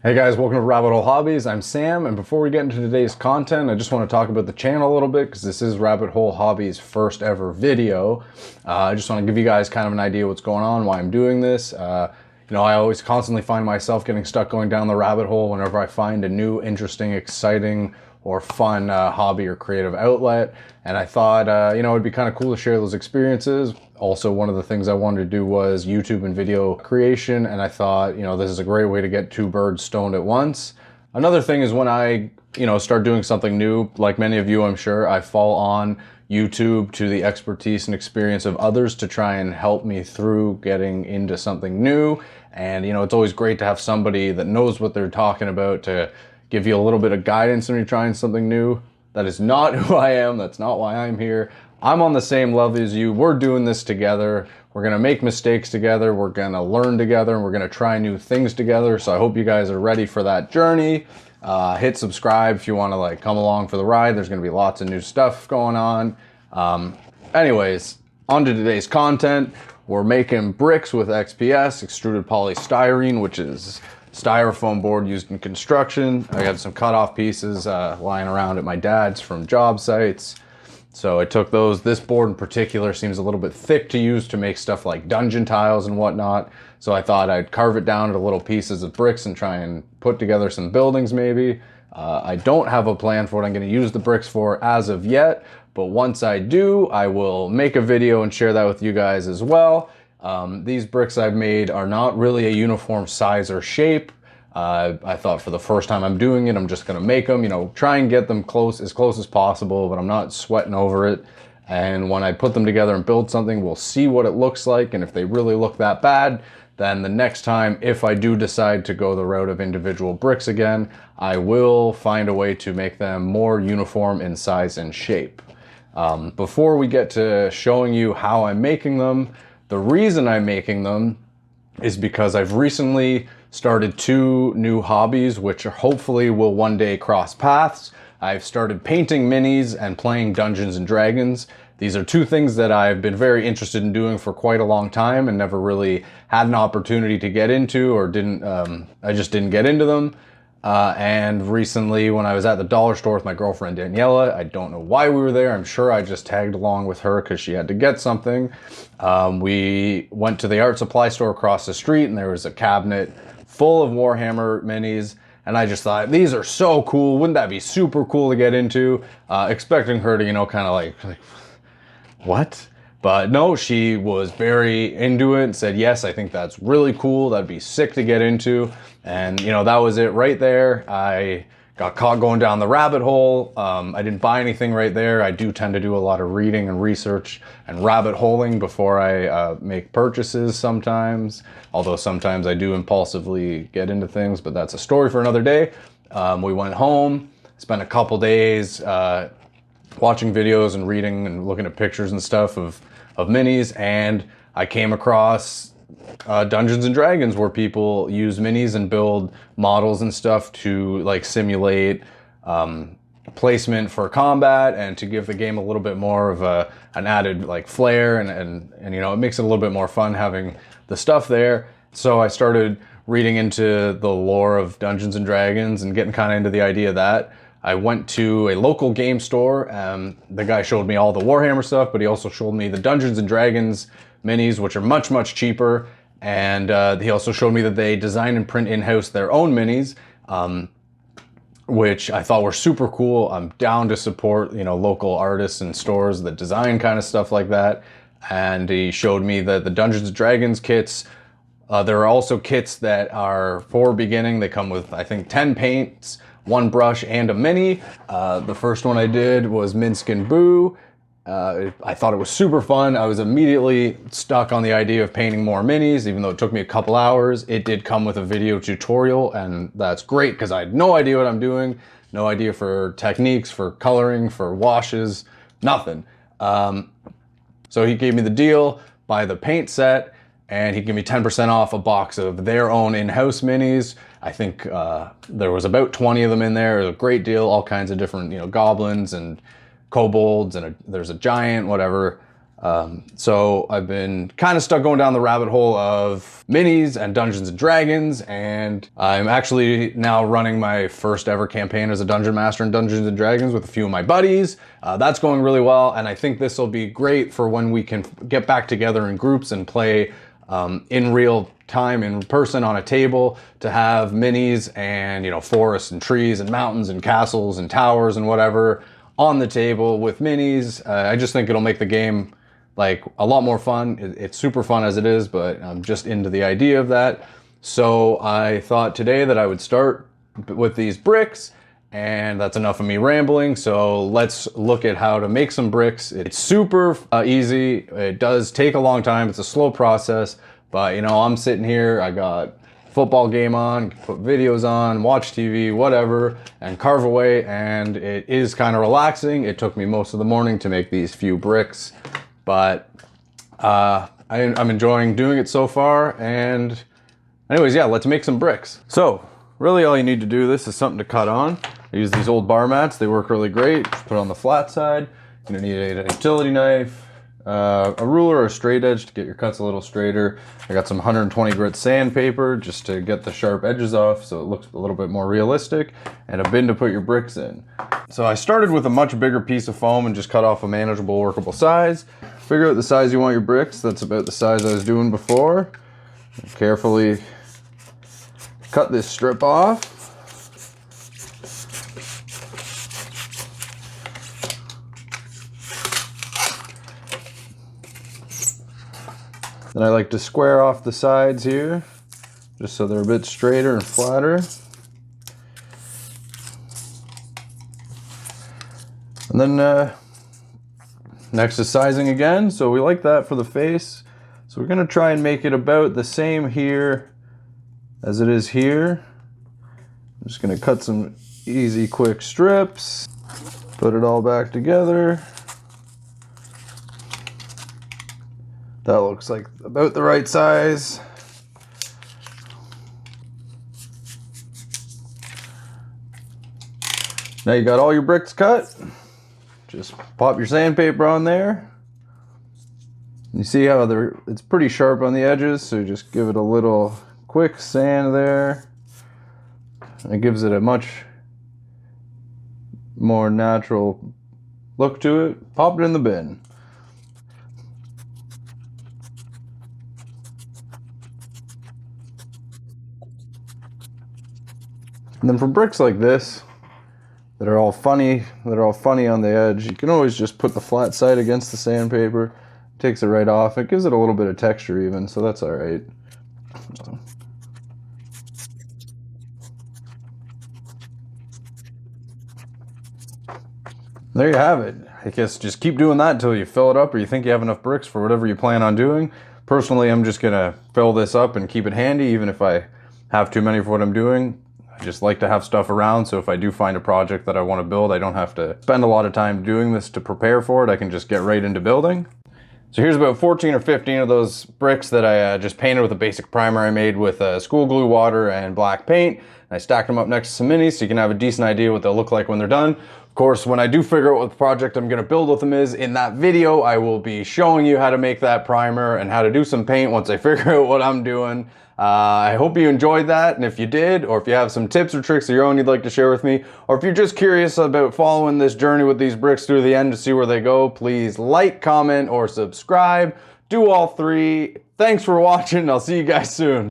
Hey guys, welcome to Rabbithole Hobbies. I'm Sam, and before we get into today's content, I just want to talk about the channel a little bit because this is Rabbithole Hobbies' first ever video. I just want to give you guys kind of an idea what's going on, why I'm doing this. I always constantly find myself getting stuck going down the rabbit hole whenever I find a new, interesting, exciting, or fun hobby or creative outlet. And I thought, it'd be kind of cool to share those experiences. Also, one of the things I wanted to do was YouTube and video creation, and I thought, this is a great way to get two birds stoned at once. Another thing is when I, start doing something new, like many of you, I'm sure, I fall on YouTube to the expertise and experience of others to try and help me through getting into something new. And, it's always great to have somebody that knows what they're talking about to give you a little bit of guidance when you're trying something new. That is not who I am. That's not why I'm here. I'm on the same level as you. We're doing this together. We're gonna make mistakes together. We're gonna learn together, and we're gonna try new things together. So I hope you guys are ready for that journey. Hit subscribe if you wanna come along for the ride. There's gonna be lots of new stuff going on. Anyways, on to today's content. We're making bricks with XPS, Extruded Polystyrene, which is styrofoam board used in construction. I got some cut-off pieces lying around at my dad's from job sites. So I took those. This board in particular seems a little bit thick to use to make stuff like dungeon tiles and whatnot. So I thought I'd carve it down into little pieces of bricks and try and put together some buildings maybe. I don't have a plan for what I'm going to use the bricks for as of yet, but once I do, I will make a video and share that with you guys as well. These bricks I've made are not really a uniform size or shape. I thought for the first time I'm doing it, I'm just gonna make them, try and get them as close as possible, but I'm not sweating over it. And when I put them together and build something, we'll see what it looks like. And if they really look that bad, then the next time, if I do decide to go the route of individual bricks again, I will find a way to make them more uniform in size and shape. Before we get to showing you how I'm making them, the reason I'm making them is because I've recently started two new hobbies, which hopefully will one day cross paths. I've started painting minis and playing Dungeons and Dragons. These are two things that I've been very interested in doing for quite a long time and never really had an opportunity to get into, or I just didn't get into them. And recently when I was at the dollar store with my girlfriend Daniela, I don't know why we were there. I'm sure I just tagged along with her because she had to get something. We went to the art supply store across the street, and there was a cabinet full of Warhammer minis. And I just thought, these are so cool. Wouldn't that be super cool to get into? Expecting her to, kind of like, what? But no, she was very into it and said, yes, I think that's really cool. That'd be sick to get into. And, that was it right there. I got caught going down the rabbit hole. I didn't buy anything right there. I do tend to do a lot of reading and research and rabbit holing before I make purchases sometimes. Although sometimes I do impulsively get into things, but that's a story for another day. We went home, spent a couple days watching videos and reading and looking at pictures and stuff of minis, and I came across Dungeons and Dragons, where people use minis and build models and stuff to simulate placement for combat and to give the game a little bit more of an added flair, and it makes it a little bit more fun having the stuff there. So I started reading into the lore of Dungeons and Dragons and getting kind of into the idea of that. I went to a local game store. The guy showed me all the Warhammer stuff, but he also showed me the Dungeons and Dragons minis, which are much, much cheaper. And he also showed me that they design and print in-house their own minis, which I thought were super cool. I'm down to support, local artists and stores that design kind of stuff like that. And he showed me that the Dungeons and Dragons kits, there are also kits that are for beginning. They come with, I think, 10 paints, one brush, and a mini. The first one I did was Minsk and Boo. I thought it was super fun. I was immediately stuck on the idea of painting more minis, even though it took me a couple hours. It did come with a video tutorial, and that's great because I had no idea what I'm doing, no idea for techniques, for coloring, for washes, nothing. So he gave me the deal, buy the paint set, and he gave me 10% off a box of their own in-house minis. I think there was about 20 of them in there. It was a great deal, all kinds of different, goblins and kobolds, and there's a giant, whatever. So I've been kind of stuck going down the rabbit hole of minis and Dungeons and Dragons, and I'm actually now running my first ever campaign as a dungeon master in Dungeons and Dragons with a few of my buddies. That's going really well, and I think this will be great for when we can get back together in groups and play in real time, in person, on a table, to have minis and, you know, forests and trees and mountains and castles and towers and whatever on the table with minis. I just think it'll make the game like a lot more fun. It's super fun as it is, but I'm just into the idea of that. So I thought today that I would start with these bricks, and that's enough of me rambling. So let's look at how to make some bricks. It's super easy. It does take a long time. It's a slow process, but you know, I'm sitting here, I got football game on, put videos on, watch TV, whatever, and carve away, and it is kind of relaxing. It took me most of the morning to make these few bricks, but I'm enjoying doing it so far. And anyways, yeah, let's make some bricks. So really all you need to do, this is something to cut on. I use these old bar mats, they work really great. Just put it on the flat side. You're gonna need a utility knife, a ruler or a straight edge to get your cuts a little straighter. I got some 120 grit sandpaper just to get the sharp edges off so it looks a little bit more realistic, and a bin to put your bricks in. So I started with a much bigger piece of foam and just cut off a manageable, workable size. Figure out the size you want your bricks. That's about the size I was doing before. Carefully cut this strip off. Then I like to square off the sides here, just so they're a bit straighter and flatter. And then next is sizing again. So we like that for the face. So we're gonna try and make it about the same here as it is here. I'm just gonna cut some easy, quick strips, put it all back together. That looks like about the right size. Now you got all your bricks cut. Just pop your sandpaper on there. You see how it's pretty sharp on the edges, so just give it a little quick sand there. And it gives it a much more natural look to it. Pop it in the bin. And then for bricks like this, that are all funny on the edge, you can always just put the flat side against the sandpaper. It takes it right off. It gives it a little bit of texture even, so that's all right. There you have it. I guess just keep doing that until you fill it up or you think you have enough bricks for whatever you plan on doing. Personally, I'm just gonna fill this up and keep it handy, even if I have too many for what I'm doing. I just like to have stuff around, so if I do find a project that I want to build, I don't have to spend a lot of time doing this to prepare for it. I can just get right into building. So here's about 14 or 15 of those bricks that I just painted with a basic primer I made with school glue, water, and black paint. And I stacked them up next to some minis so you can have a decent idea what they'll look like when they're done. Of course, when I do figure out what the project I'm going to build with them is, in that video, I will be showing you how to make that primer and how to do some paint once I figure out what I'm doing. I hope you enjoyed that, and if you did, or if you have some tips or tricks of your own you'd like to share with me, or if you're just curious about following this journey with these bricks through the end to see where they go, please like, comment, or subscribe. Do all three. Thanks for watching. I'll see you guys soon.